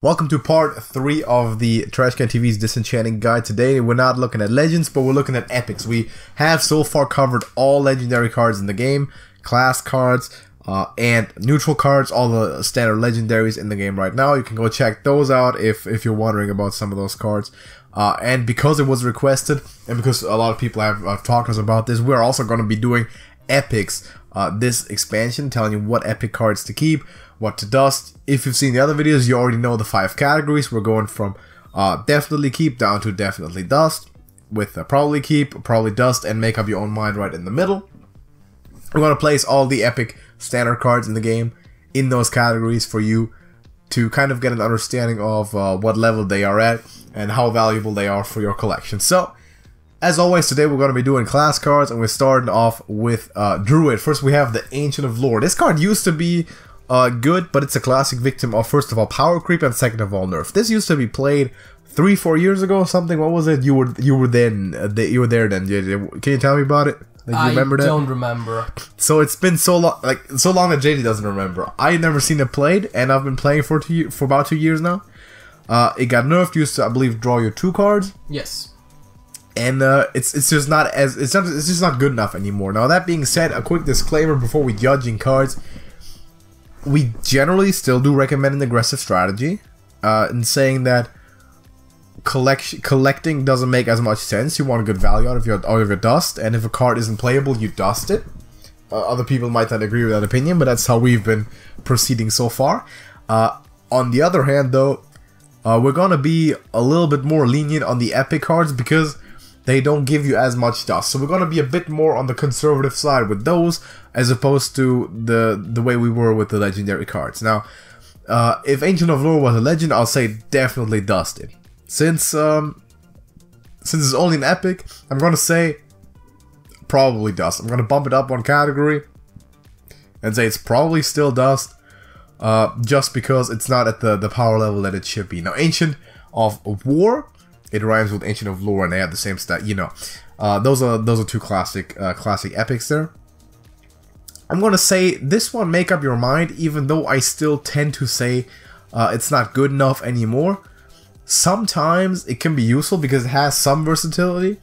Welcome to part 3 of the TrashcanTV's Disenchanting guide. Today we're not looking at legends, but we're looking at epics. We have so far covered all legendary cards in the game, class cards, and neutral cards, all the standard legendaries in the game right now. You can go check those out if you're wondering about some of those cards. And because it was requested, and because a lot of people have talked to us about this, we're also going to be doing epics this expansion, telling you what epic cards to keep, what to dust. If you've seen the other videos, you already know the 5 categories. We're going from definitely keep down to definitely dust, with probably keep, probably dust, and make up your own mind right in the middle. We're going to place all the epic standard cards in the game in those categories for you to kind of get an understanding of what level they are at and how valuable they are for your collection. So, as always, today we're going to be doing class cards, and we're starting off with Druid. First, we have the Ancient of Lore. This card used to be good, but it's a classic victim of, first of all, power creep, and second of all, nerf. This used to be played 3-4 years ago or something. What was it? You were there then. Can you tell me about it? Like, you remember that? I don't remember. So it's been so long, so long that JD doesn't remember. I never seen it played, and I've been playing for about 2 years now. It got nerfed. Used to, I believe, draw you 2 cards. Yes. And it's just not it's just not good enough anymore. Now, that being said, a quick disclaimer before we judging cards. We generally still do recommend an aggressive strategy, in saying that collecting doesn't make as much sense. You want a good value out of your dust, and if a card isn't playable, you dust it. Other people might not agree with that opinion, but that's how we've been proceeding so far. On the other hand, though, we're gonna be a little bit more lenient on the epic cards because they don't give you as much dust. So we're going to be a bit more on the conservative side with those, as opposed to the way we were with the legendary cards. Now, if Ancient of Lore was a legend, I'll say definitely dust it. Since it's only an epic, I'm going to say probably dust. I'm going to bump it up one category and say it's probably still dust, just because it's not at the power level that it should be. Now, Ancient of War, it rhymes with Ancient of Lore, and they have the same stat. You know, those are 2 classic epics there. I'm gonna say this one, make up your mind. Even though I still tend to say it's not good enough anymore. Sometimes it can be useful because it has some versatility.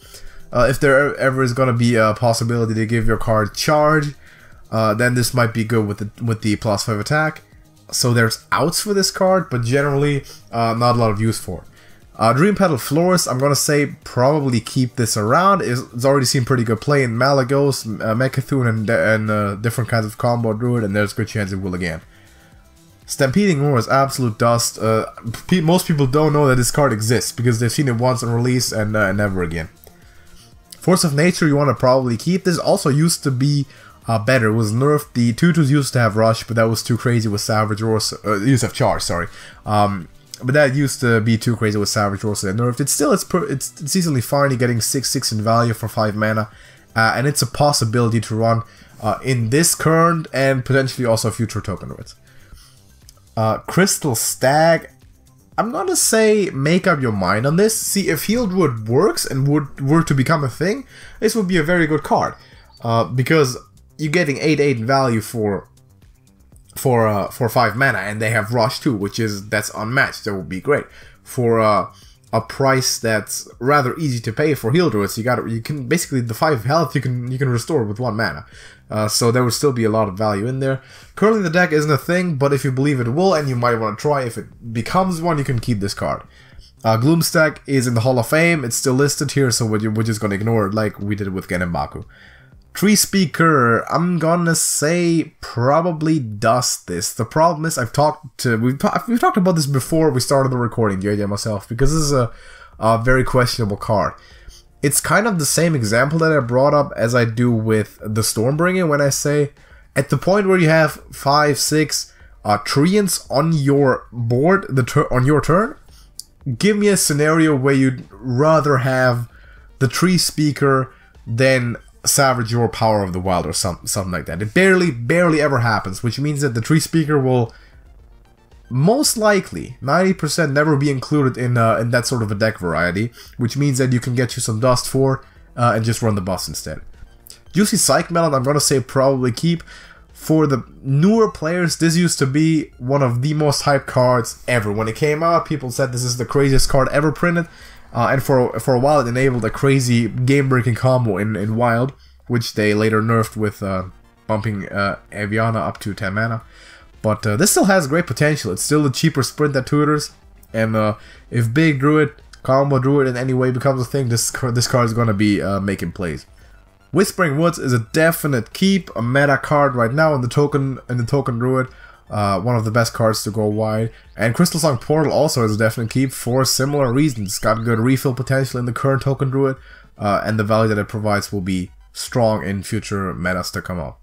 If there ever is gonna be a possibility to give your card charge, then this might be good with the +5 attack. So there's outs for this card, but generally not a lot of use for it. Dream Petal Florist, I'm gonna say probably keep this around. It's already seen pretty good play in Malagos, Mecha'thun, and different kinds of combo Druid, and there's a good chance it will again. Stampeding Roar is absolute dust. Most people don't know that this card exists because they've seen it once on release and never again. Force of Nature, you want to probably keep. This also used to be better. It was nerfed. The 2/2s used to have Rush, but that was too crazy with Savage Roar. Used to have Charge, sorry. But that used to be too crazy with Savage Roar, so they nerfed it. Still, it's easily fine. You're getting 6/6 in value for 5 mana, and it's a possibility to run in this current and potentially also future token raids. Crystal Stag, I'm gonna say make up your mind on this. See, if Heal Druid works and were to become a thing, this would be a very good card, because you're getting 8/8 in value for 5 mana, and they have Rush too, that's unmatched. That would be great for a price that's rather easy to pay for Heal Druids. You can basically, the 5 health you can restore with 1 mana, so there would still be a lot of value in there. Currently the deck isn't a thing, but if you believe it will, and you might want to try, if it becomes one, you can keep this card. Gloomstack is in the Hall of Fame. It's still listed here, so we're just gonna ignore it like we did with Genembaku. Tree Speaker, I'm gonna say probably dust this. The problem is, we've talked about this before we started the recording, JJ and myself, because this is a very questionable card. It's kind of the same example that I brought up as I do with the Stormbringer, when I say at the point where you have 5-6 treants on your board on your turn, give me a scenario where you'd rather have the Tree Speaker than Savage Roar, Power of the Wild, or something like that. It barely ever happens, which means that the Tree Speaker will most likely 90% never be included in that sort of a deck variety, which means that you can get you some dust for and just run the bus instead. Juicy Psych Melon, I'm gonna say probably keep. for the newer players, this used to be one of the most hyped cards ever. When it came out, people said this is the craziest card ever printed. And for a while, it enabled a crazy game-breaking combo in Wild, which they later nerfed with bumping Aviana up to 10 mana. But this still has great potential. It's still a cheaper sprint that tutors. And if Big Druid, Combo Druid in any way becomes a thing, this card is going to be making plays. Whispering Woods is a definite keep, a meta card right now in the token Druid. One of the best cards to go wide. And Crystal Song Portal also is a definite keep for similar reasons. It's got good refill potential in the current token Druid, and the value that it provides will be strong in future metas to come up.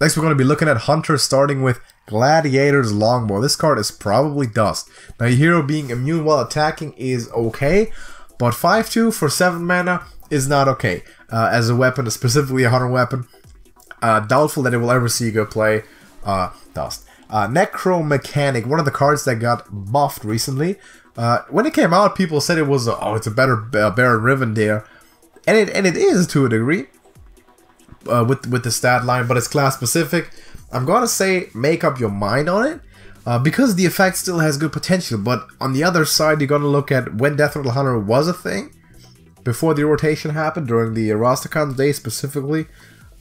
Next, we're going to be looking at Hunter, starting with Gladiator's Longbow. This card is probably dust. Now, your hero being immune while attacking is okay, but 5/2 for 7 mana is not okay. As a weapon, specifically a Hunter weapon, doubtful that it will ever see good play. Dust. Necromechanic, one of the cards that got buffed recently. When it came out, people said it was it's a better Baron Rivendare, and it is to a degree with the stat line, but it's class specific. I'm gonna say make up your mind on it because the effect still has good potential. But on the other side, you're gonna look at when Death Rattle Hunter was a thing before the rotation happened during the Rostacon days specifically.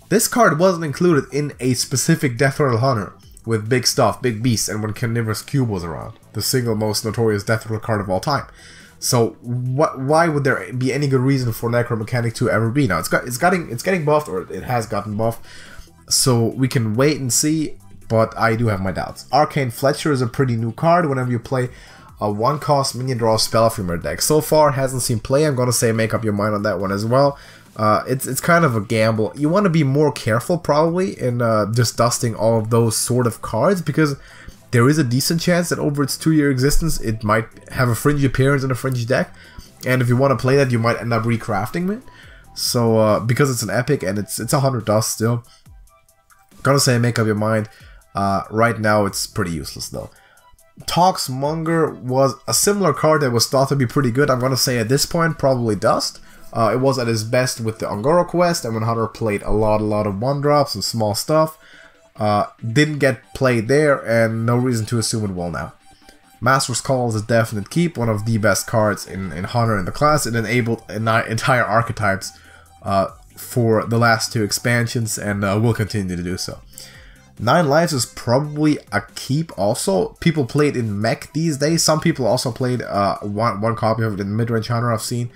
This card wasn't included in a specific Death Rattle Hunter with big stuff, big beasts, and when Carnivorous Cube was around, the single most notorious Death Rattle card of all time. So why would there be any good reason for Necromechanic to ever be? Now it's getting buffed, or it has gotten buffed, so we can wait and see. But I do have my doubts. Arcane Fletcher is a pretty new card. Whenever you play a 1-cost minion, draw a spell from your deck. So far, it hasn't seen play. I'm gonna say make up your mind on that one as well. It's kind of a gamble. You want to be more careful probably in just dusting all of those sort of cards, because there is a decent chance that over its 2-year existence it might have a fringy appearance in a fringy deck, and if you want to play that, you might end up recrafting it. So because it's an epic and it's 100 dust still, gotta say make up your mind. Right now it's pretty useless though. Toxmonger was a similar card that was thought to be pretty good. I'm gonna say at this point probably dust. It was at its best with the Ungoro quest, and when Hunter played a lot of 1-drops and small stuff. Didn't get played there, and no reason to assume it will now. Master's Call is a definite keep, one of the best cards in Hunter in the class. It enabled entire archetypes for the last 2 expansions, and will continue to do so. 9 Lives is probably a keep also. People play it in mech these days. Some people also played one copy of it in mid-range Hunter I've seen.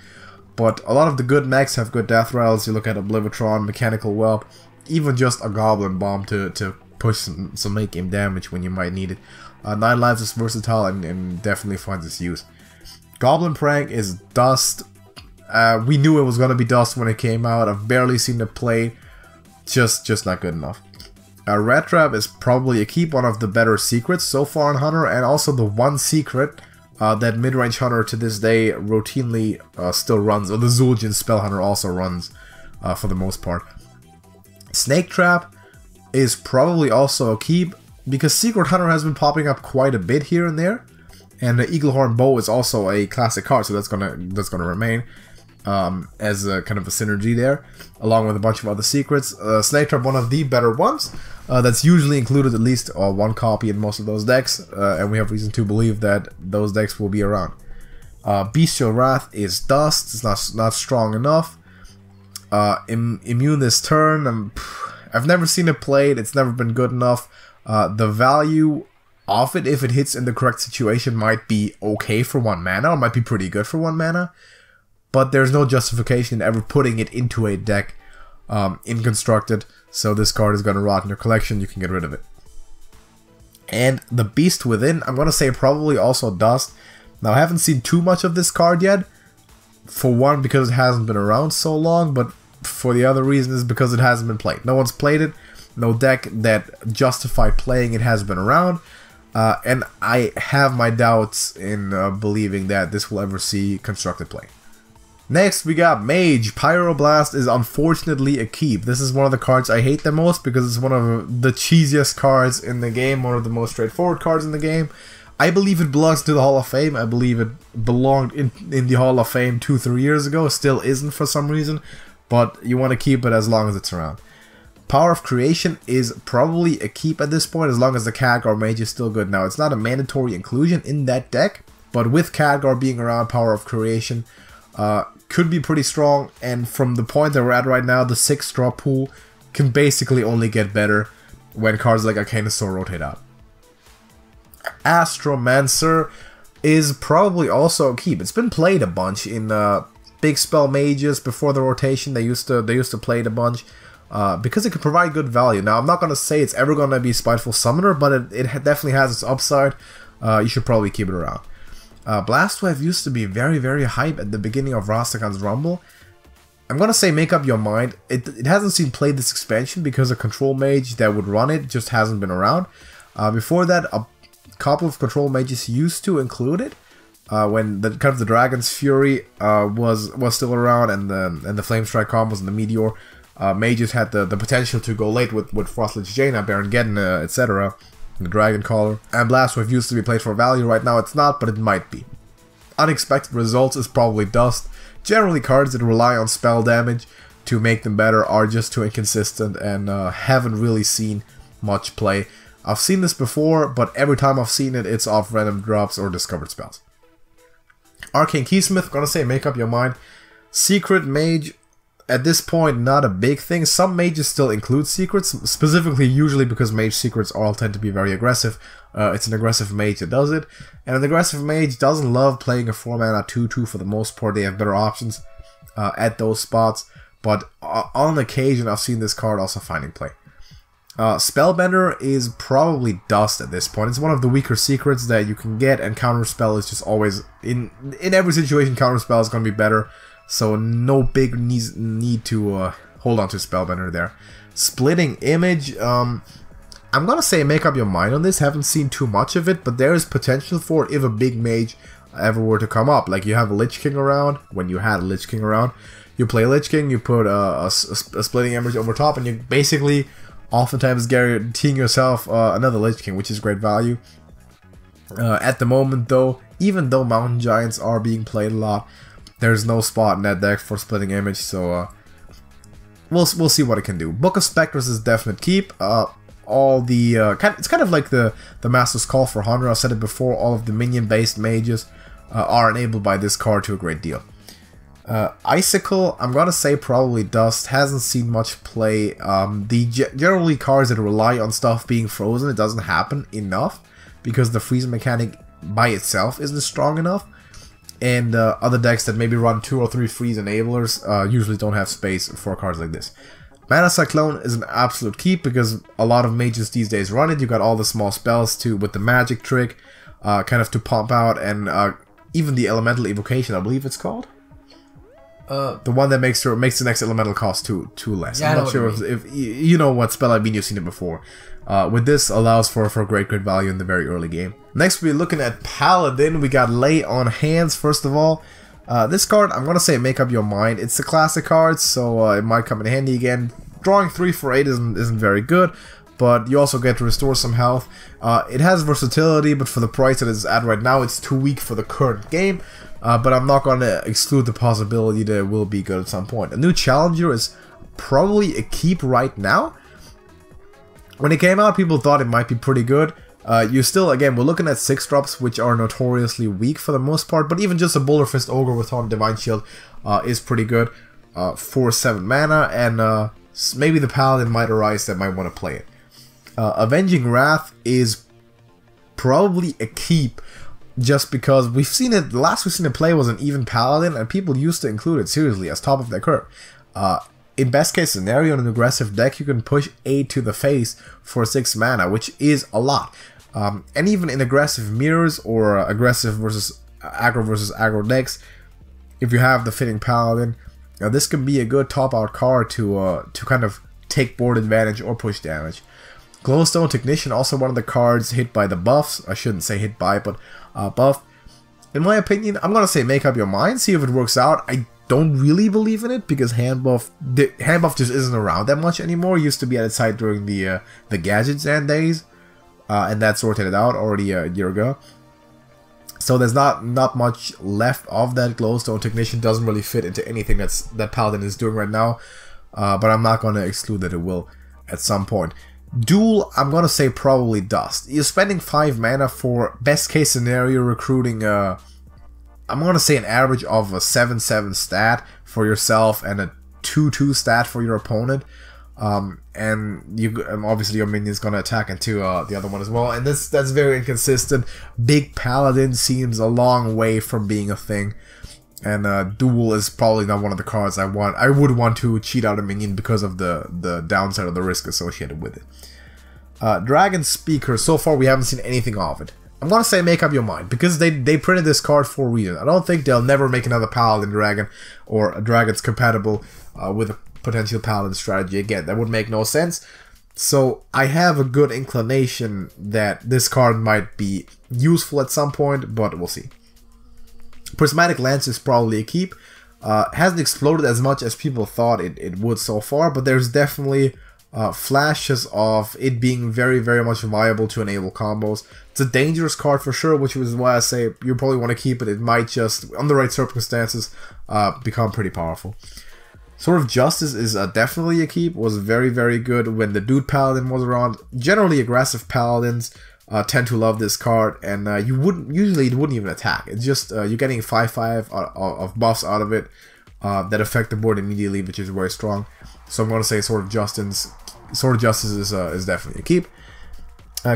But a lot of the good mechs have good death rattles. You look at Oblivitron, Mechanical Whelp, even just a Goblin Bomb to push some late game damage when you might need it. 9 Lives is versatile and definitely finds its use. Goblin Prank is dust. We knew it was going to be dust when it came out. I've barely seen it play. Just not good enough. Rat Trap is probably a keep, one of the better secrets so far in Hunter, and also the one secret that mid-range Hunter to this day routinely still runs, or the Zul'jin Spell Hunter also runs for the most part. Snake Trap is probably also a keep, because Secret Hunter has been popping up quite a bit here and there, and the Eaglehorn Bow is also a classic card, so that's gonna remain as a kind of a synergy there, along with a bunch of other secrets. Snake Trap, one of the better ones. That's usually included at least one copy in most of those decks, and we have reason to believe that those decks will be around. Bestial Wrath is dust. It's not strong enough. Immune this turn. I've never seen it played. It's never been good enough. The value of it, if it hits in the correct situation, might be okay for 1 mana, or might be pretty good for 1 mana. But there's no justification in ever putting it into a deck in Constructed. So this card is going to rot in your collection. You can get rid of it. And the Beast Within, I'm going to say probably also dust. Now, I haven't seen too much of this card yet. For one, because it hasn't been around so long, but for the other reason is because it hasn't been played. No one's played it. No deck that justified playing it has been around. And I have my doubts in believing that this will ever see Constructed play. Next, we got Mage Pyroblast is unfortunately a keep. This is one of the cards I hate the most because it's one of the cheesiest cards in the game, one of the most straightforward cards in the game. I believe it belongs to the Hall of Fame. I believe it belonged in the Hall of Fame 2-3 years ago. Still isn't for some reason, but you want to keep it as long as it's around. Power of Creation is probably a keep at this point, as long as the Khadgar Mage is still good. Now, it's not a mandatory inclusion in that deck, but with Khadgar being around, Power of Creation could be pretty strong, and from the point that we're at right now, the 6-drop pool can basically only get better when cards like Arcanosaur rotate out. Astromancer is probably also a keep. It's been played a bunch in big spell mages before the rotation. They used to play it a bunch because it can provide good value. Now, I'm not going to say it's ever going to be Spiteful Summoner, but it definitely has its upside. You should probably keep it around. Blastwave used to be very, very hype at the beginning of Rastakan's Rumble. I'm going to say make up your mind. It hasn't seen played this expansion because a Control Mage that would run it just hasn't been around. Before that, a couple of Control Mages used to include it. When the kind of the Dragon's Fury was still around, and the Flame Strike combos and the Meteor, mages had the potential to go late with Frostlich Jaina, Baron Geddon, etc. The Dragon Caller. And Blastwave used to be played for value. Right now it's not, but it might be. Unexpected Results is probably dust. Generally, cards that rely on spell damage to make them better are just too inconsistent and haven't really seen much play. I've seen this before, but every time I've seen it, it's off random drops or discovered spells. Arcane Keysmith, gonna say make up your mind. Secret Mage, at this point, not a big thing. Some mages still include secrets, specifically usually because mage secrets all tend to be very aggressive. It's an aggressive mage that does it, and an aggressive mage doesn't love playing a 4-mana 2/2 for the most part. They have better options at those spots, but on occasion I've seen this card also finding play. Spellbender is probably dust at this point. It's one of the weaker secrets that you can get, and Counterspell is just always, in every situation, Counterspell is going to be better, so no big need to hold on to Spellbender there. Splitting Image, I'm going to say make up your mind on this. Haven't seen too much of it, but there is potential for it if a big mage ever were to come up. Like you have a Lich King around, when you had a Lich King around, you play Lich King, you put a Splitting Image over top, and you basically oftentimes guaranteeing yourself another Lich King, which is great value. At the moment though, even though Mountain Giants are being played a lot, there's no spot in that deck for Splitting Image, so we'll see what it can do. Book of Spectres is definite keep. All the it's kind of like the Master's Call for Hunter. I've said it before, all of the minion-based mages are enabled by this card to a great deal. Icicle, I'm gonna say probably dust. Hasn't seen much play. Generally cards that rely on stuff being frozen, it doesn't happen enough because the freeze mechanic by itself isn't strong enough, and other decks that maybe run 2 or 3 freeze enablers usually don't have space for cards like this. Mana Cyclone is an absolute keep because a lot of mages these days run it. You got all the small spells too with the magic trick, kind of to pump out, and even the Elemental Evocation, I believe it's called. The one that makes the next elemental cost two less. Yeah, I'm not sure if you know what spell I mean. You've seen it before. With this, allows for great value in the very early game. Next, we're looking at Paladin. We got Lay on Hands. First of all, this card, I'm gonna say make up your mind. It's a classic card, so it might come in handy again. Drawing 3 for 8 isn't very good, but you also get to restore some health. It has versatility, but for the price that it's at right now, it's too weak for the current game. But I'm not going to exclude the possibility that it will be good at some point. A new challenger is probably a keep right now. When it came out, people thought it might be pretty good. You still, again, we're looking at 6-drops, which are notoriously weak for the most part. But even just a Boulder Fist Ogre with on Divine Shield is pretty good for 7 mana. And maybe the Paladin might arise that might want to play it. Avenging Wrath is probably a keep, just because we've seen it, the last we've seen it play was an even Paladin, and people used to include it seriously as top of their curve. In best case scenario, in an aggressive deck, you can push 8 to the face for 6 mana, which is a lot. And even in aggressive mirrors or aggressive versus aggro decks, if you have the fitting Paladin, this can be a good top-out card to kind of take board advantage or push damage. Glowstone Technician, also one of the cards hit by the buffs. I shouldn't say hit by, but buff. In my opinion, I'm gonna say make up your mind, see if it works out. I don't really believe in it because hand buff just isn't around that much anymore. It used to be at its height during the Gadget Zan days, and that's sorted out already a year ago. So there's not much left of that. Glowstone Technician doesn't really fit into anything that Paladin is doing right now, but I'm not gonna exclude that it will. at some point. Duel, I'm gonna say probably Dust. You're spending 5 mana for best case scenario recruiting I'm gonna say an average of a 7/7 stat for yourself and a 2/2 stat for your opponent. And you obviously your minion's gonna attack into the other one as well, and that's very inconsistent. Big Paladin seems a long way from being a thing, and Duel is probably not one of the cards I want. I would want to cheat out a minion because of the downside of the risk associated with it. Dragon Speaker, so far we haven't seen anything of it. I'm gonna say make up your mind, because they printed this card for a reason. I don't think they'll never make another Paladin Dragon, or a Dragon's compatible with a potential Paladin strategy again. That would make no sense. So I have a good inclination that this card might be useful at some point, but we'll see. Prismatic Lance is probably a keep. Hasn't exploded as much as people thought it would so far, but there's definitely flashes of it being very, very much viable to enable combos. It's a dangerous card for sure, which is why I say you probably want to keep it. It might just, under the right circumstances, become pretty powerful. Sword of Justice is definitely a keep. Was very, very good when the Dude Paladin was around. Generally, aggressive Paladins tend to love this card, and it wouldn't even attack. It's just you're getting 5/5 of buffs out of it that affect the board immediately, which is very strong. So I'm going to say Sword of Justice is definitely a keep.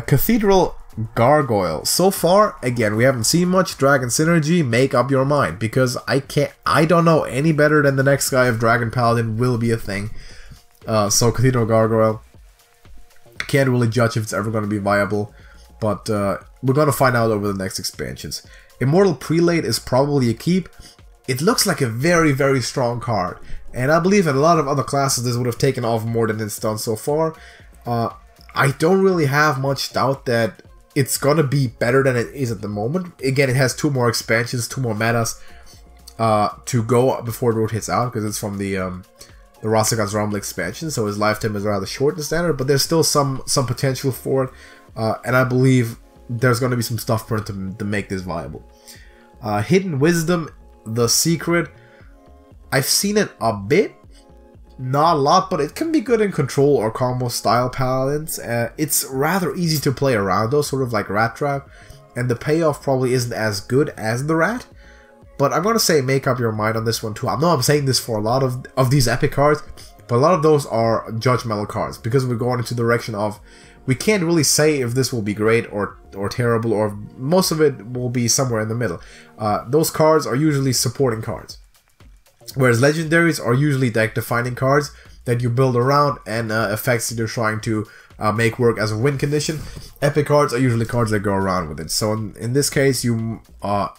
Cathedral Gargoyle. So far, again, we haven't seen much. Dragon Synergy, make up your mind, because I don't know any better than the next guy if Dragon Paladin will be a thing. So Cathedral Gargoyle, can't really judge if it's ever going to be viable, but we're going to find out over the next expansions. Immortal Prelate is probably a keep. It looks like a very, very strong card, and I believe in a lot of other classes this would have taken off more than it's done so far. I don't really have much doubt that it's gonna be better than it is at the moment. Again, it has 2 more expansions, 2 more metas to go before it rotates out, because it's from the Rastagans Rumble expansion, so his lifetime is rather short in standard, but there's still some potential for it, and I believe there's gonna be some stuff for it to make this viable. Hidden Wisdom, the Secret, I've seen it a bit. Not a lot, but it can be good in control or combo style paladins. It's rather easy to play around though, sort of like Rat Trap, and the payoff probably isn't as good as the Rat. But I'm gonna say make up your mind on this one too. I know I'm saying this for a lot of these epic cards, but a lot of those are judgmental cards, because we're going into the direction of we can't really say if this will be great or terrible, or most of it will be somewhere in the middle. Those cards are usually supporting cards, whereas legendaries are usually deck-defining cards that you build around and effects that you're trying to make work as a win condition. Epic cards are usually cards that go around with it. So in this case, you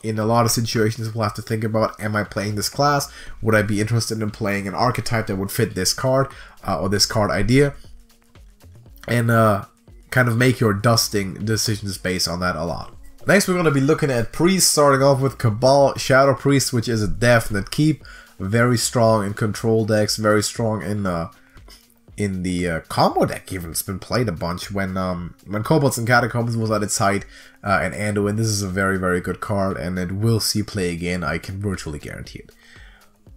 in a lot of situations will have to think about, am I playing this class? Would I be interested in playing an archetype that would fit this card or this card idea? And kind of make your dusting decisions based on that a lot. Next, we're going to be looking at Priest, starting off with Cabal Shadow Priest, which is a definite keep. Very strong in control decks, very strong in the combo deck even. It's been played a bunch when Kobolds and Catacombs was at its height, and Anduin. This is a very, very good card, and it will see play again, I can virtually guarantee it.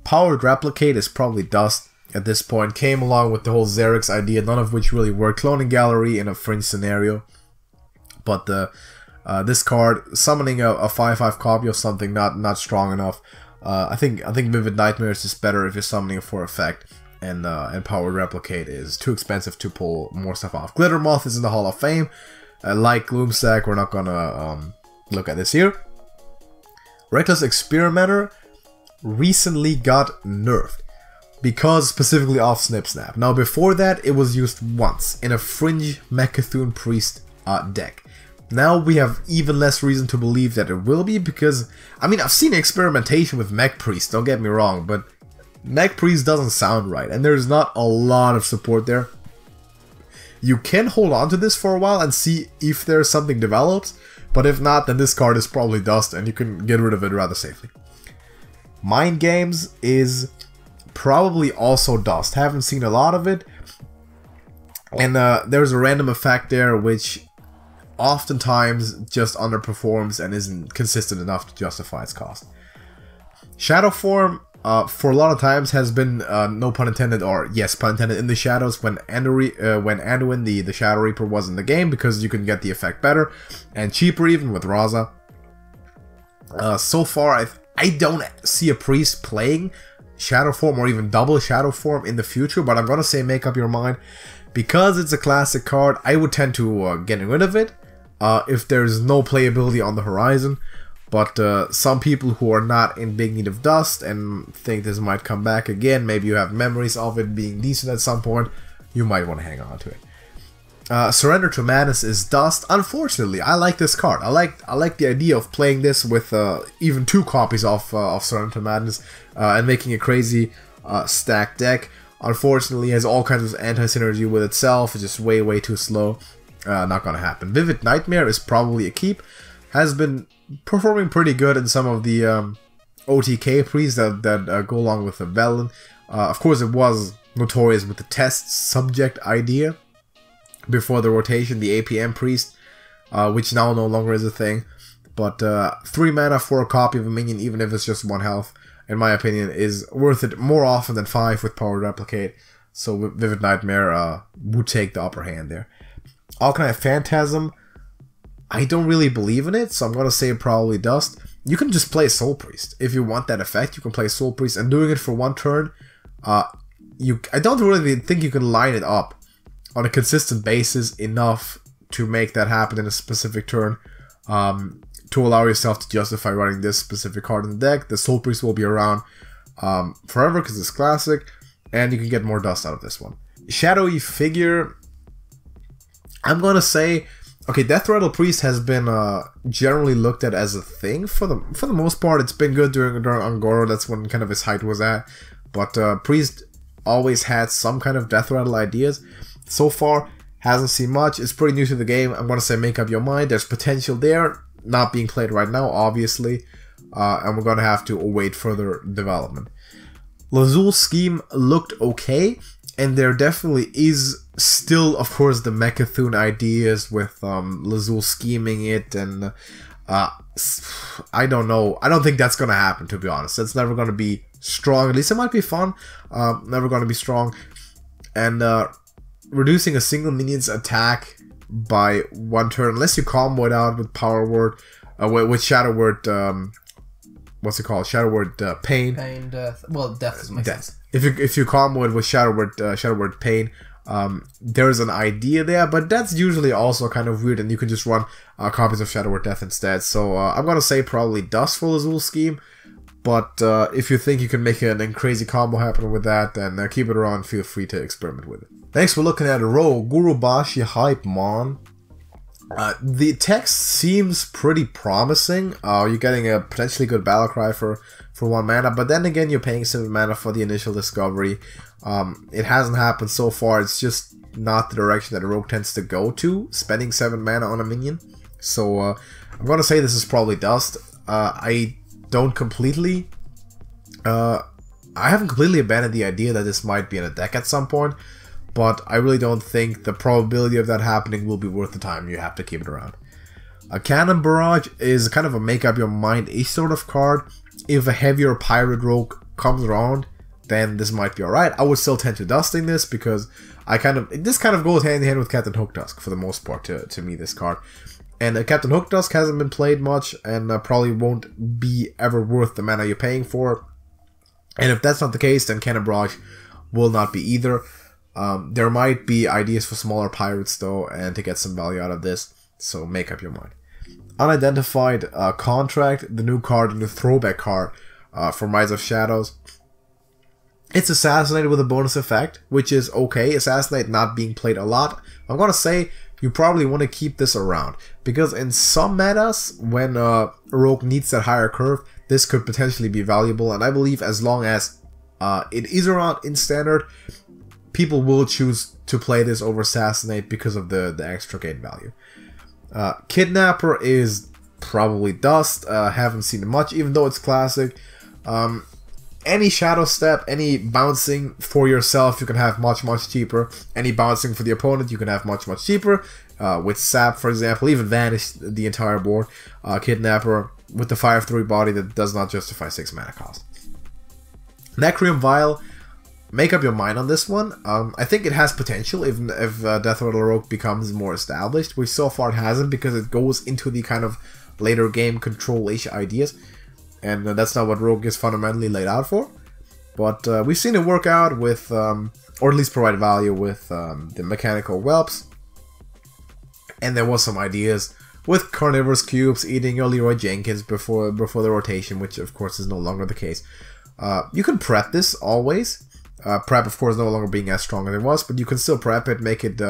Powered Replicate is probably dust at this point. Came along with the whole Xerix idea, none of which really worked. Cloning Gallery in a fringe scenario, but this card, summoning a 5/5 copy of something not strong enough. I think Vivid Nightmares is better if you're summoning it for effect, and Powered Replicate is too expensive to pull more stuff off. Glitter Moth is in the Hall of Fame. Like Gloomstack, we're not gonna look at this here. Reckless Experimenter recently got nerfed, because specifically of Snip Snap. Now before that, it was used once in a Fringe Mecha'thun Priest deck. Now we have even less reason to believe that it will be, because, I mean, I've seen experimentation with Mech Priest, don't get me wrong, but Mech Priest doesn't sound right, and there's not a lot of support there. You can hold on to this for a while and see if there's something develops, but if not, then this card is probably dust, and you can get rid of it rather safely. Mind Games is probably also dust. Haven't seen a lot of it, and there's a random effect there which oftentimes just underperforms and isn't consistent enough to justify its cost. Shadow Form, for a lot of times has been, no pun intended, or yes, pun intended, in the shadows when Anduin, the Shadow Reaper, was in the game, because you can get the effect better and cheaper even with Raza. So far, I don't see a priest playing Shadow form or even double Shadow form in the future, but I'm gonna say make up your mind. Because it's a classic card, I would tend to get rid of it if there's no playability on the horizon. But some people who are not in big need of dust and think this might come back again, maybe you have memories of it being decent at some point, you might want to hang on to it. Surrender to Madness is dust. Unfortunately, I like this card. I like the idea of playing this with even 2 copies of Surrender to Madness and making a crazy stacked deck. Unfortunately, it has all kinds of anti-synergy with itself. It's just way too slow. Not gonna happen. Vivid Nightmare is probably a keep. Has been performing pretty good in some of the OTK priests that go along with the Velen. Of course, it was notorious with the test subject idea before the rotation, the APM priest, which now no longer is a thing. But 3 mana for a copy of a minion, even if it's just 1 health, in my opinion, is worth it more often than 5 with Power Replicate. So Vivid Nightmare would take the upper hand there. Alchemy Phantasm, I don't really believe in it, so I'm gonna say probably dust. You can just play Soul Priest. If you want that effect, you can play Soul Priest, and doing it for 1 turn, I don't really think you can line it up on a consistent basis enough to make that happen in a specific turn to allow yourself to justify running this specific card in the deck. The Soul Priest will be around forever because it's classic, and you can get more dust out of this one. Shadowy Figure, I'm gonna say, okay, Death Rattle Priest has been generally looked at as a thing for the most part. It's been good during Angoro. That's when kind of his height was at. But Priest always had some kind of Death Rattle ideas. So far, hasn't seen much. It's pretty new to the game. I'm gonna say make up your mind. There's potential there, not being played right now, obviously, and we're gonna have to await further development. Lazul's scheme looked okay, and there definitely is still, of course, the Mechathune ideas with Lazul scheming it, and I don't know. I don't think that's gonna happen, to be honest. That's never gonna be strong. At least it might be fun. Never gonna be strong. And reducing a single minion's attack by 1 turn, unless you combo it out with Power Word, with Shadow Word. What's it called? Shadow Word Pain. Pain, Death. Well, Death is my sense. If you combo it with Shadow Word Pain, there's an idea there, but that's usually also kind of weird, and you can just run copies of Shadow Word Death instead. So I'm gonna say probably dust for Lazul scheme, but if you think you can make a crazy combo happen with that, then keep it around. Feel free to experiment with it. Next, we're looking at a row, Gurubashi Hype Mon. The text seems pretty promising. You're getting a potentially good battle cry for 1 mana, but then again, you're paying 7 mana for the initial discovery. It hasn't happened so far. It's just not the direction that a rogue tends to go to, spending 7 mana on a minion. So I'm gonna say this is probably dust. I haven't completely abandoned the idea that this might be in a deck at some point, but I really don't think the probability of that happening will be worth the time. You have to keep it around. A Cannon Barrage is kind of a make up your mind-ish sort of card. If a heavier pirate rogue comes around, then this might be alright. I would still tend to dusting this because this kind of goes hand in hand with Captain Hooktusk for the most part to me, this card. And Captain Hooktusk hasn't been played much, and probably won't be ever worth the mana you're paying for. And if that's not the case, then Cannon Barrage will not be either. There might be ideas for smaller pirates though, and to get some value out of this, so make up your mind. Unidentified Contract, the new card, the new throwback card from Rise of Shadows. It's Assassinated with a bonus effect, which is okay. Assassinate not being played a lot. I'm gonna say you probably want to keep this around, because in some metas, when a rogue needs that higher curve, this could potentially be valuable, and I believe as long as it is around in Standard, people will choose to play this over Assassinate because of the extra gain value. Kidnapper is probably dust. Haven't seen it much, even though it's classic. Any Shadow Step, any bouncing for yourself, you can have much cheaper. Any bouncing for the opponent, you can have much cheaper. With Sap, for example, even Vanish the entire board. Kidnapper with the 5/3 body that does not justify 6 mana cost. Necreum Vial, make up your mind on this one. I think it has potential if Death Rattle Rogue becomes more established, which so far it hasn't because it goes into the kind of later game control-ish ideas, and that's not what Rogue is fundamentally laid out for. But we've seen it work out with, or at least provide value with the mechanical whelps, and there was some ideas with carnivorous cubes eating your Leroy Jenkins before the rotation, which of course is no longer the case. You can prep this always. Prep, of course, no longer being as strong as it was, but you can still prep it, make it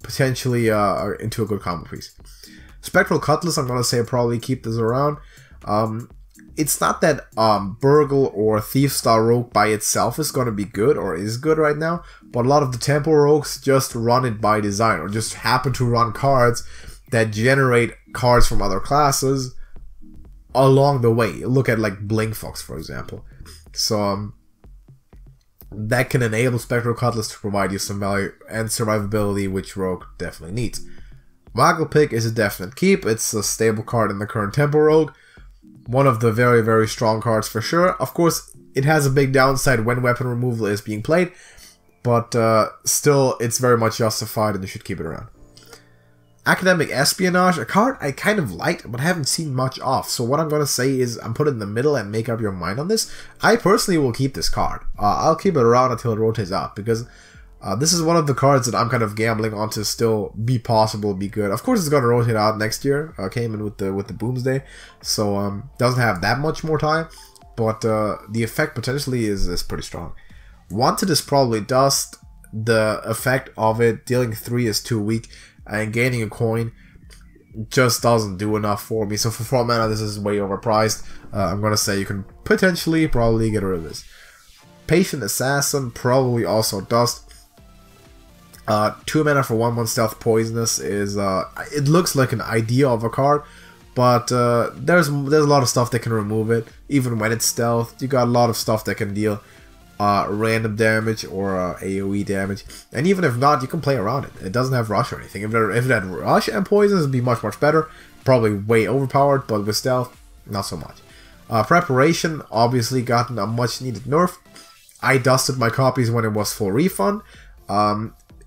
potentially into a good combo piece. Spectral Cutlass, I'm going to say probably keep this around. It's not that Burgle or Thief Star Rogue by itself is going to be good or is good right now, but a lot of the Tempo Rogues just run it by design or just happen to run cards that generate cards from other classes along the way. Look at like Blinkfox, for example. So that can enable Spectral Cutlass to provide you some value and survivability, which Rogue definitely needs. Wagglepick is a definite keep. It's a stable card in the current Tempo Rogue. One of the very, very strong cards for sure. Of course, it has a big downside when weapon removal is being played, but still, it's very much justified and you should keep it around. Academic Espionage, a card I kind of liked, but haven't seen much of. So what I'm going to say is I'm put it in the middle and make up your mind on this. I personally will keep this card. I'll keep it around until it rotates out, because this is one of the cards that I'm kind of gambling on to still be possible, be good. Of course, it's going to rotate out next year. Came in with the Boomsday, so doesn't have that much more time, but the effect potentially is pretty strong. Wanted is probably Dust. The effect of it, dealing 3 is too weak, and gaining a coin just doesn't do enough for me. So for 4 mana, this is way overpriced. I'm going to say you can potentially probably get rid of this. Patient Assassin, probably also Dust. 2 mana for 1/1 Stealth Poisonous is, it looks like an idea of a card, but there's a lot of stuff that can remove it. Even when it's stealth, you got a lot of stuff that can deal random damage or AoE damage, and even if not, you can play around it. It doesn't have rush or anything. If it had rush and poison, it'd be much better. Probably way overpowered, but with stealth, not so much. Preparation, obviously gotten a much needed nerf. I dusted my copies when it was full refund.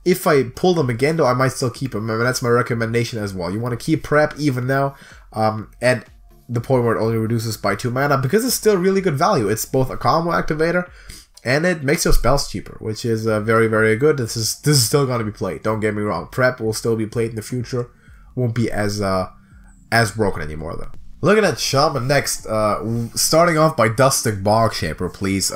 If I pull them again though, I might still keep them, and that's my recommendation as well. You want to keep prep even now, at the point where it only reduces by 2 mana, because it's still really good value. It's both a combo activator, and it makes your spells cheaper, which is very, very good. This is still going to be played. Don't get me wrong. Prep will still be played in the future. Won't be as broken anymore though. Looking at Shaman next. Starting off by dusting Bog Shaper, please.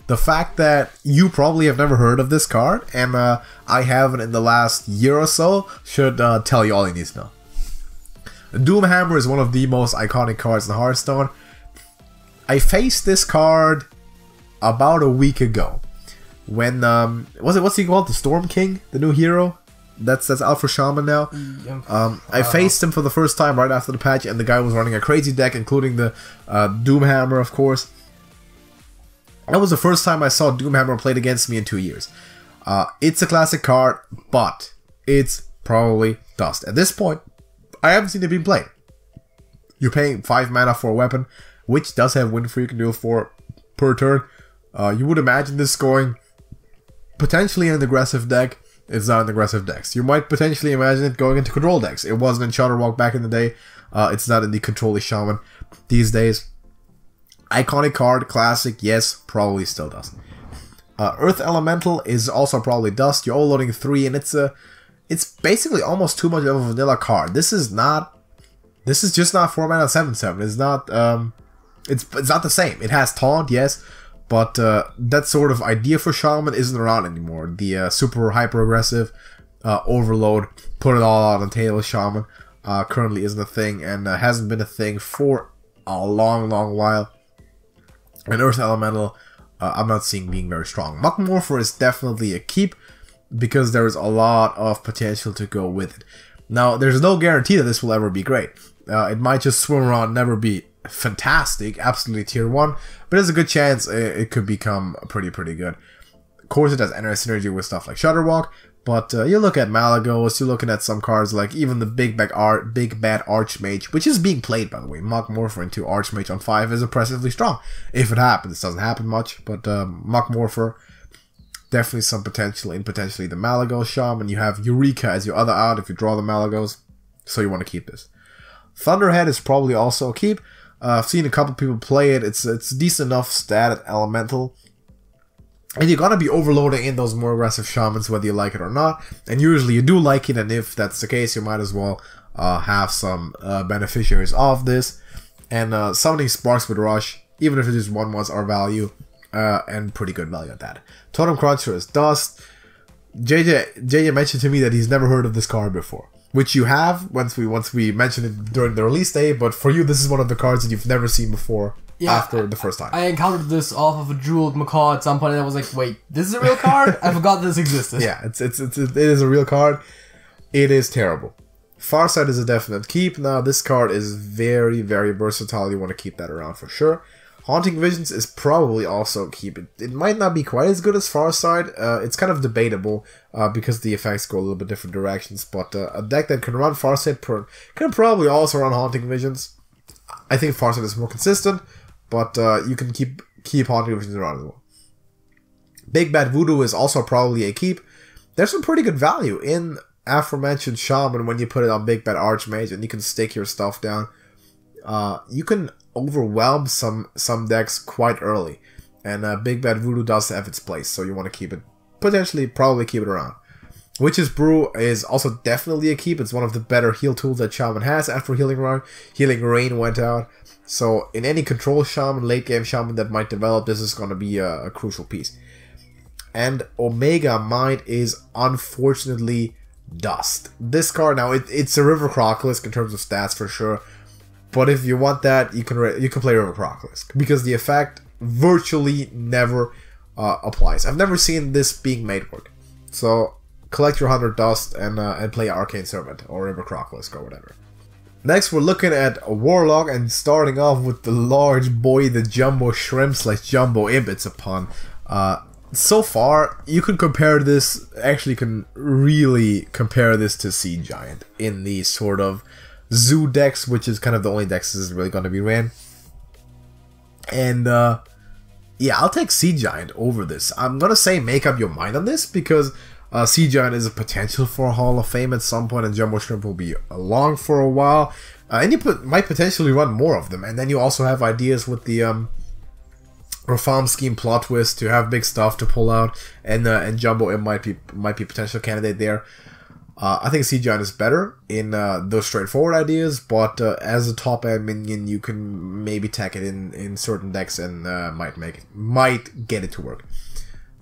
The fact that you probably have never heard of this card, and I haven't in the last year or so, should tell you all you need to know. Doomhammer is one of the most iconic cards in Hearthstone. I faced this card about a week ago when what's he called, the Storm King, the new hero that's out for Shaman now. I faced him for the first time right after the patch, and the guy was running a crazy deck, including the Doomhammer, of course. That was the first time I saw Doomhammer played against me in 2 years. It's a classic card, but it's probably dust. At this point, I haven't seen it being played. You're paying 5 mana for a weapon, which does have win free, you can deal 4 per turn. You would imagine this going potentially in an aggressive deck. It's not an aggressive deck. You might potentially imagine it going into control decks. It wasn't in Shudderwalk back in the day. It's not in the control Shaman these days. Iconic card, classic, yes, probably still does. Earth Elemental is also probably dust. You're all loading 3, and it's basically almost too much of a vanilla card. This is just not 4 mana 7/7. It's not it's not the same. It has taunt, yes, but that sort of idea for Shaman isn't around anymore. The super hyper aggressive overload, put it all out on the table Shaman currently isn't a thing, and hasn't been a thing for a long while. And Earth Elemental, I'm not seeing being very strong. Muckmorpher is definitely a keep, because there is a lot of potential to go with it. Now, there's no guarantee that this will ever be great. It might just swim around, never be fantastic, absolutely tier 1, but there's a good chance it could become pretty good. Of course, it has synergy with stuff like Shudderwalk, But you look at Malagos, you're looking at some cards like even the Big Bad Archmage, which is being played, by the way. Muckmorpher into Archmage on 5 is impressively strong. If it happens, it doesn't happen much, but Muckmorpher, definitely some potential in potentially the Malagos Shaman. You have Eureka as your other out if you draw the Malagos, so you want to keep this. Thunderhead is probably also a keep. I've seen a couple people play it. It's decent enough stat at Elemental. And you're gonna be overloading in those more aggressive shamans whether you like it or not. And usually you do like it, and if that's the case, you might as well have some beneficiaries of this. And summoning Sparks with Rush, even if it is 1/1s, are value. And pretty good value at that. Totem Cruncher is Dust. JJ mentioned to me that he's never heard of this card before. Which you have once we mentioned it during the release day, but for you this is one of the cards that you've never seen before. Yeah, after the first time. I encountered this off of a Druid Macaw at some point, and I was like, wait, this is a real card? I forgot this existed. Yeah, it is a real card. It is terrible. Farsight is a definite keep. Now, this card is very, very versatile. You want to keep that around for sure. Haunting Visions is probably also a keep. It might not be quite as good as Farsight. It's kind of debatable because the effects go a little bit different directions. But a deck that can run Farsight can probably also run Haunting Visions. I think Farsight is more consistent. But you can keep Haunting Visions around as well. Big Bad Voodoo is also probably a keep. There's some pretty good value in aforementioned Shaman when you put it on Big Bad Archmage and you can stick your stuff down. You can overwhelm some decks quite early. And Big Bad Voodoo does have its place, so you want to keep it. Probably keep it around. Witch's Brew is also definitely a keep. It's one of the better heal tools that Shaman has after Healing Rain went out. So in any control Shaman, late game Shaman that might develop, this is going to be a crucial piece. And Omega Mind is unfortunately Dust. This card, now it's a River Crocolisk in terms of stats for sure. But if you want that, you can play River Crocolisk. Because the effect virtually never applies. I've never seen this being made work. So collect your 100 Dust and play Arcane Servant or River Crocolisk or whatever. Next, we're looking at a Warlock and starting off with the large boy, the Jumbo Shrimp / Jumbo Imp. It's a pun. So far, you can compare this, actually can really compare this to Sea Giant in the sort of zoo decks, which is kind of the only decks this is really going to be ran. And yeah, I'll take Sea Giant over this. I'm going to say make up your mind on this because Sea Giant is a potential for a Hall of Fame at some point, and Jumbo Shrimp will be along for a while. And you might potentially run more of them. And then you also have ideas with the Reform Scheme Plot Twist to have big stuff to pull out, and Jumbo Imp might be a potential candidate there. I think Sea Giant is better in those straightforward ideas, but as a top end minion, you can maybe tack it in certain decks and might get it to work.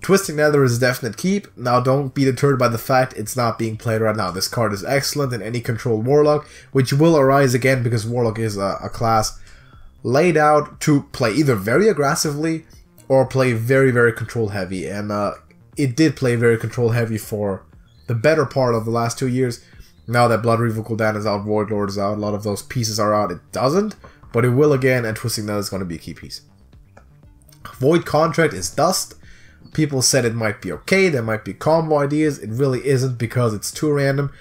Twisting Nether is a definite keep. Now, don't be deterred by the fact it's not being played right now. This card is excellent in any controlled Warlock, which will arise again because Warlock is a class laid out to play either very aggressively or play very, very control heavy. And it did play very control heavy for the better part of the last 2 years. Now that Blood Reaver Gul'dan is out, Void Lord is out, a lot of those pieces are out. It doesn't, but it will again, and Twisting Nether is going to be a key piece. Void Contract is Dust. People said it might be okay, there might be combo ideas. It really isn't because it's too random,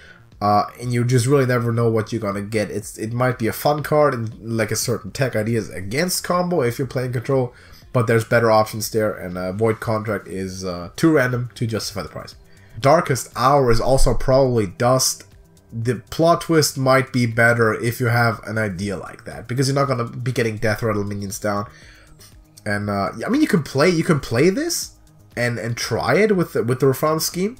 and you just really never know what you're gonna get. It might be a fun card and like a certain tech ideas against combo if you're playing control, but there's better options there, and Void Contract is too random to justify the price. Darkest Hour is also probably Dust. The plot twist might be better if you have an idea like that, because you're not gonna be getting Death Rattle minions down. And I mean, you can play this and try it with the Reform Scheme,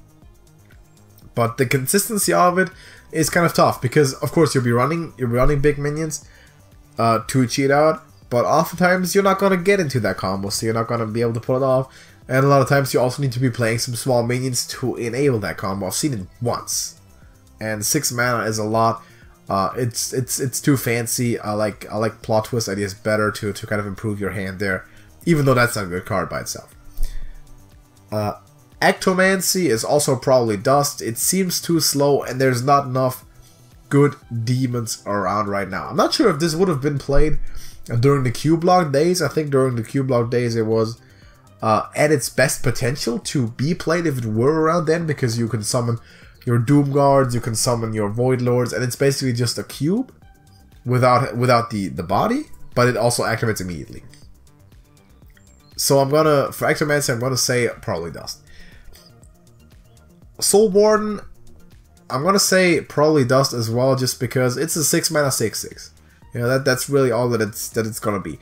but the consistency of it is kind of tough because, of course, you'll be running big minions to cheat out, but oftentimes you're not gonna get into that combo, so you're not gonna be able to pull it off. And a lot of times you also need to be playing some small minions to enable that combo. I've seen it once, and 6 mana is a lot. It's too fancy. I like plot twist ideas better to kind of improve your hand there, even though that's not a good card by itself. Ectomancy is also probably Dust. It seems too slow, and there's not enough good demons around right now. I'm not sure if this would have been played during the Q-Block days. I think during the Q-Block days it was at its best potential to be played if it were around then, because you can summon your Doom Guards, you can summon your Void Lords, and it's basically just a cube without the body, but it also activates immediately. So for Ectomancy, I'm gonna say probably Dust. Soul Warden, I'm gonna say probably Dust as well, just because it's a 6 mana 6/6. You know, that's really all that it's gonna be.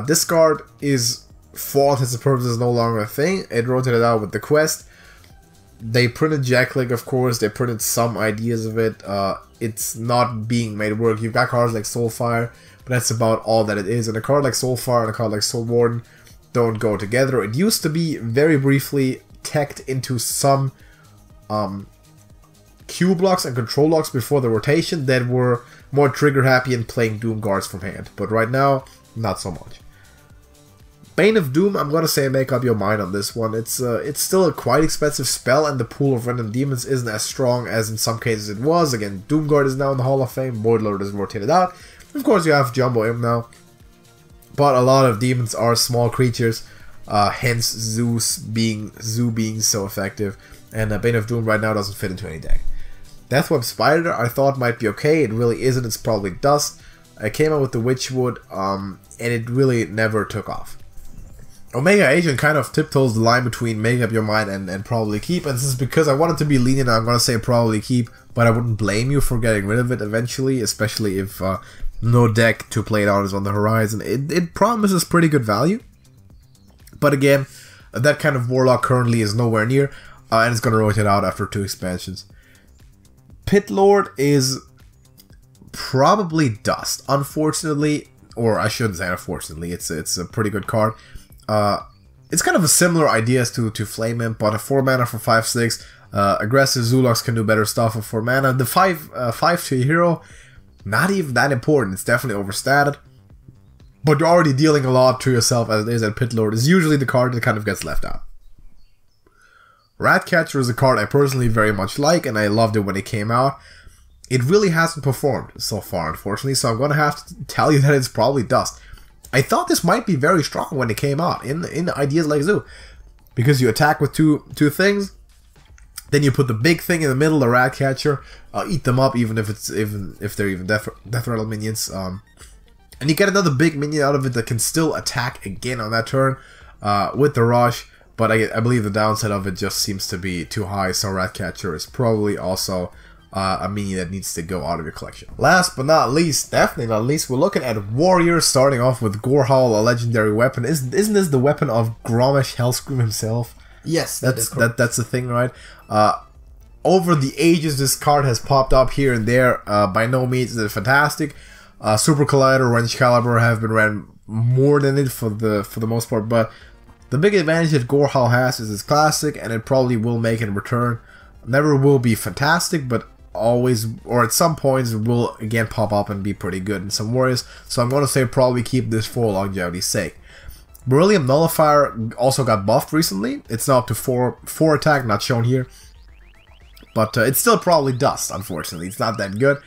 Discard is, for all intents and purposes, no longer a thing. It rotated out with the quest. They printed Jackleg, of course. They printed some ideas of it. It's not being made work. You've got cards like Soulfire, but that's about all that it is. And a card like Soulfire and a card like Soul Warden don't go together. It used to be very briefly teched into some Q blocks and control blocks before the rotation that were more trigger happy and playing Doom Guards from hand. But right now, not so much. Bane of Doom, I'm gonna say make up your mind on this one. It's still a quite expensive spell, and the pool of random demons isn't as strong as in some cases it was. Again, Doomguard is now in the Hall of Fame, Void Lord is rotated out. Of course, you have Jumbo Imp now, but a lot of demons are small creatures, hence Zoo being so effective. And Bane of Doom right now doesn't fit into any deck. Deathweb Spider I thought might be okay. It really isn't. It's probably Dust. I came out with the Witchwood, and it really never took off. Omega Agent kind of tiptoes the line between make up your mind and probably keep, and this is because I wanted to be lenient. I'm going to say probably keep, but I wouldn't blame you for getting rid of it eventually, especially if no deck to play it on is on the horizon. It promises pretty good value, but again, that kind of Warlock currently is nowhere near, and it's going to rotate out after 2 expansions. Pit Lord is probably Dust, unfortunately, or I shouldn't say unfortunately, it's a pretty good card. It's kind of a similar idea as to Flame Imp, but a 4 mana for 5/6. Aggressive Zulux can do better stuff with 4 mana. The 5/2 hero, not even that important. It's definitely overstated, but you're already dealing a lot to yourself as it is, and Pit Lord is usually the card that kind of gets left out. Ratcatcher is a card I personally very much like, and I loved it when it came out. It really hasn't performed so far, unfortunately, so I'm going to have to tell you that it's probably Dust. I thought this might be very strong when it came out in ideas like Zoo, because you attack with two things, then you put the big thing in the middle, the Ratcatcher, eat them up even if they're death rattle minions, and you get another big minion out of it that can still attack again on that turn with the rush. But I believe the downside of it just seems to be too high, so Ratcatcher is probably also a minion that needs to go out of your collection. Last but not least, definitely not least, we're looking at Warriors, starting off with Gorehowl, a legendary weapon. Isn't this the weapon of Gromish Hellscream himself? Yes, that's the thing, right? Over the ages, this card has popped up here and there. By no means is it fantastic. Super Collider, Wrench Caliber have been ran more than it for the most part, but the big advantage that Gorehowl has is it's classic, and it probably will make it in return. Never will be fantastic, but always, or at some points, will again pop up and be pretty good in some Warriors. So I'm going to say probably keep this for longevity's sake. Beryllium Nullifier also got buffed recently. It's now up to 4 attack, not shown here. But it's still probably Dust, unfortunately. It's not that good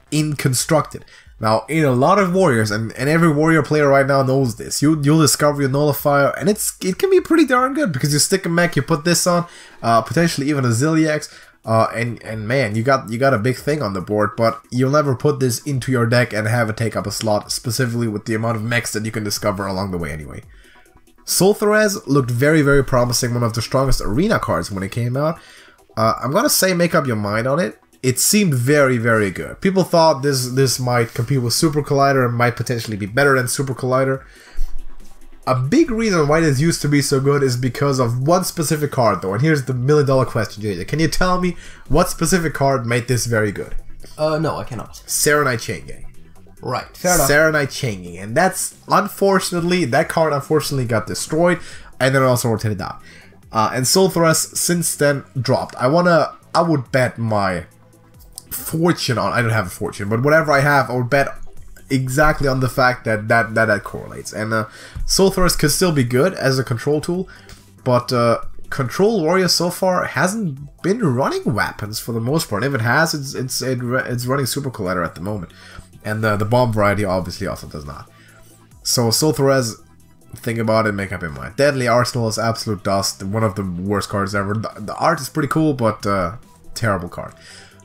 in constructed. Now, in a lot of Warriors, and every Warrior player right now knows this, you'll discover your Nullifier, and it can be pretty darn good, because you stick a mech, you put this on, potentially even a Zilliax, and man, you got a big thing on the board, but you'll never put this into your deck and have it take up a slot, specifically with the amount of mechs that you can discover along the way anyway. Sulthrez looked very, very promising, one of the strongest arena cards when it came out. I'm gonna say make up your mind on it. It seemed very, very good. People thought this might compete with Super Collider and might potentially be better than Super Collider. A big reason why this used to be so good is because of one specific card, though. And here's the $1 million question, JJ. Can you tell me what specific card made this very good? No, I cannot. Serenite Chain Gang. Right, fair enough. Serenite Chain Gang. And that's, unfortunately, that card unfortunately got destroyed, and then also rotated out. And Sulthrez since then dropped. I would bet my fortune on, I don't have a fortune, but whatever I have, I would bet exactly on the fact that correlates. And Sulthrez could still be good as a control tool, but Control Warrior so far hasn't been running weapons for the most part. If it has, it's running Super Collider at the moment, and the bomb variety obviously also does not. So Sulthrez think about it, make up your mind. Deadly Arsenal is absolute dust. One of the worst cards ever. The art is pretty cool, but terrible card.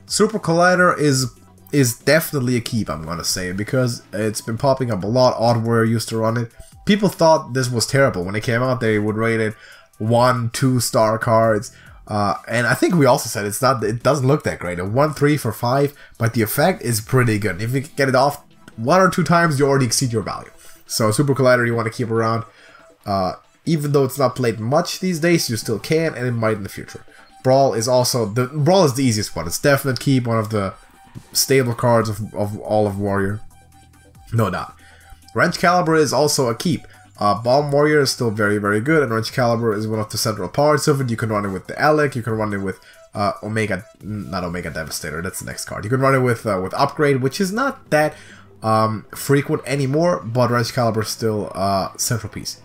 Super Collider is definitely a keep, I'm gonna say, because it's been popping up a lot. Odd Warrior used to run it. People thought this was terrible. When it came out, they would rate it 1-2 star cards. And I think we also said it doesn't look that great. A 1-3 for 5, but the effect is pretty good. If you get it off 1 or 2 times, you already exceed your value. So Super Collider you want to keep around. Even though it's not played much these days, you still can, and it might in the future. Brawl is the easiest one. It's definite keep, one of the stable cards of all of Warrior. No doubt. Wrench Caliber is also a keep. Bomb Warrior is still very, very good, and Wrench Caliber is one of the central parts of it. You can run it with the Alec, you can run it with not Omega Devastator, that's the next card. You can run it with Upgrade, which is not that frequent anymore, but Wrench Caliber is still central piece.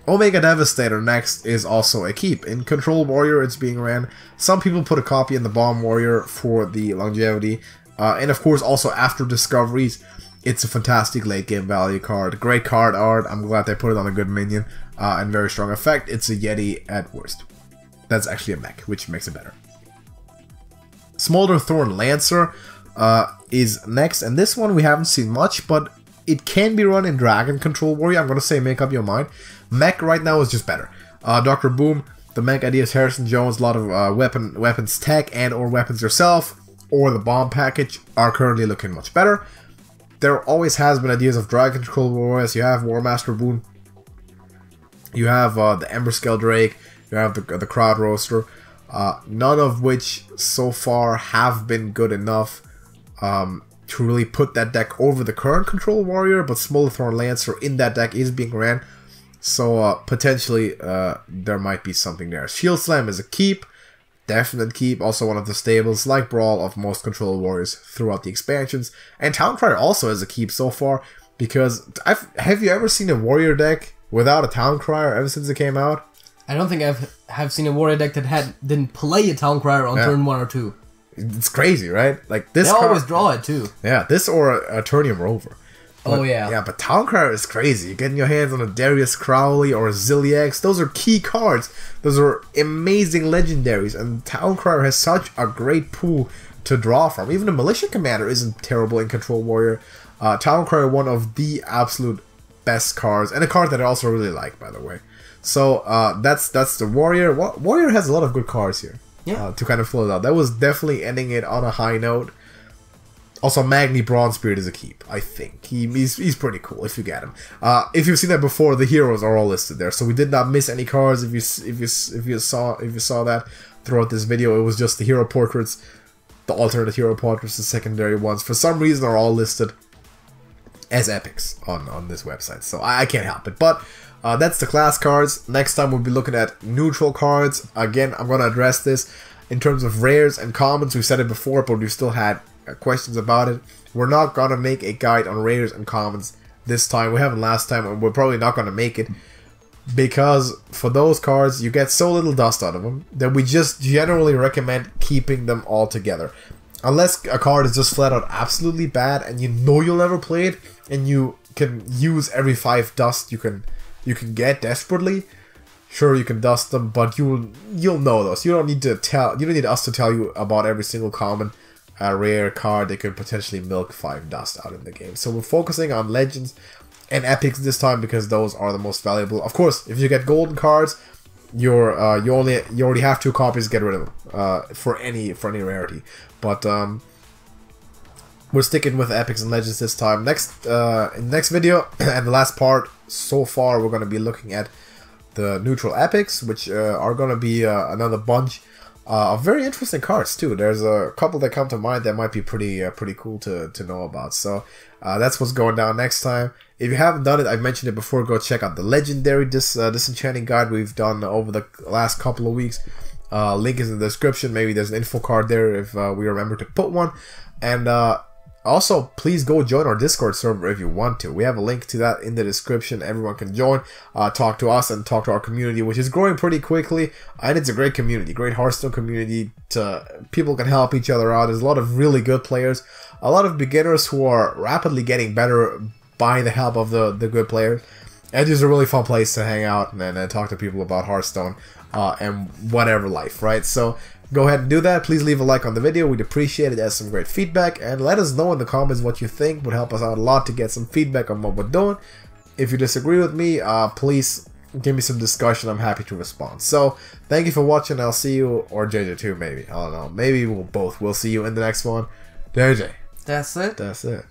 Omega Devastator next is also a keep. In Control Warrior it's being ran. Some people put a copy in the Bomb Warrior for the longevity, and of course also after Discoveries. It's a fantastic late game value card. Great card art. I'm glad they put it on a good minion. And very strong effect. It's a Yeti at worst. That's actually a mech, which makes it better. Smolder Thorn Lancer is next. And this one we haven't seen much, but it can be run in Dragon Control Warrior. I'm going to say make up your mind. Mech right now is just better. Dr. Boom, the mech idea is Harrison Jones. A lot of weapons tech and or weapons yourself or the bomb package are currently looking much better. There always has been ideas of Dragon Control Warriors. You have War Master Boon. You have the Ember Scale Drake. You have the Crowd Roaster. None of which so far have been good enough to really put that deck over the current Control Warrior. But Smolder Thorn Lancer in that deck is being ran. So potentially there might be something there. Shield Slam is a keep. Definite keep, also one of the stables, like Brawl, of most Control Warriors throughout the expansions. And Towncrier also has a keep so far, because have you ever seen a Warrior deck without a Towncrier ever since it came out? I don't think have seen a Warrior deck that didn't play a Towncrier on turn 1 or 2. It's crazy, right? Like this. They always draw it too. Yeah, this or a Eternium Rover. But, oh yeah. Yeah, but Towncrier is crazy. You're getting your hands on a Darius Crowley or a Zilliax. Those are key cards. Those are amazing legendaries. And Towncrier has such a great pool to draw from. Even the Militia Commander isn't terrible in Control Warrior. Towncrier, one of the absolute best cards. And a card that I also really like, by the way. So that's the Warrior. Warrior has a lot of good cards here. Yeah. To kind of close out. That was definitely ending it on a high note. Also, Magni Bronzebeard is a keep, I think. He's pretty cool if you get him. If you've seen that before, the heroes are all listed there, so we did not miss any cards. If you saw that throughout this video, it was just the hero portraits, the alternate hero portraits, the secondary ones. For some reason, are all listed as epics on this website, so I can't help it. But that's the class cards. Next time we'll be looking at neutral cards. Again, I'm going to address this in terms of rares and commons. We said it before, but we still had questions about it. We're not gonna make a guide on rares and commons this time. We haven't last time, and we're probably not gonna make it because for those cards you get so little dust out of them that we just generally recommend keeping them all together. Unless a card is just flat out absolutely bad and you know you'll never play it and you can use every 5 dust you can get desperately. Sure, you can dust them, but you'll know those. You don't need us to tell you about every single common rare card that could potentially milk 5 dust out in the game. So we're focusing on legends and epics this time because those are the most valuable. Of course, if you get golden cards, you already have 2 copies. Get rid of them for any rarity. But we're sticking with epics and legends this time. Next in the next video and the last part so far, we're going to be looking at the neutral epics, which are going to be another bunch. Very interesting cards too. There's a couple that come to mind that might be pretty cool to know about. So that's what's going down next time. If you haven't done it, I mentioned it before, go check out the legendary disenchanting guide we've done over the last couple of weeks. Link is in the description. Maybe there's an info card there if we remember to put one. And also, please go join our Discord server if you want to. We have a link to that in the description. Everyone can join, talk to us, and talk to our community, which is growing pretty quickly. And it's a great community, great Hearthstone community. People can help each other out. There's a lot of really good players, a lot of beginners who are rapidly getting better by the help of the good players. Edge is a really fun place to hang out and talk to people about Hearthstone and whatever life, right? So go ahead and do that. Please leave a like on the video. We'd appreciate it as some great feedback. And let us know in the comments what you think. Would help us out a lot to get some feedback on what we're doing. If you disagree with me, please give me some discussion. I'm happy to respond. So thank you for watching. I'll see you, or JJ too, maybe. I don't know. Maybe we'll both. We'll see you in the next one. JJ. That's it. That's it.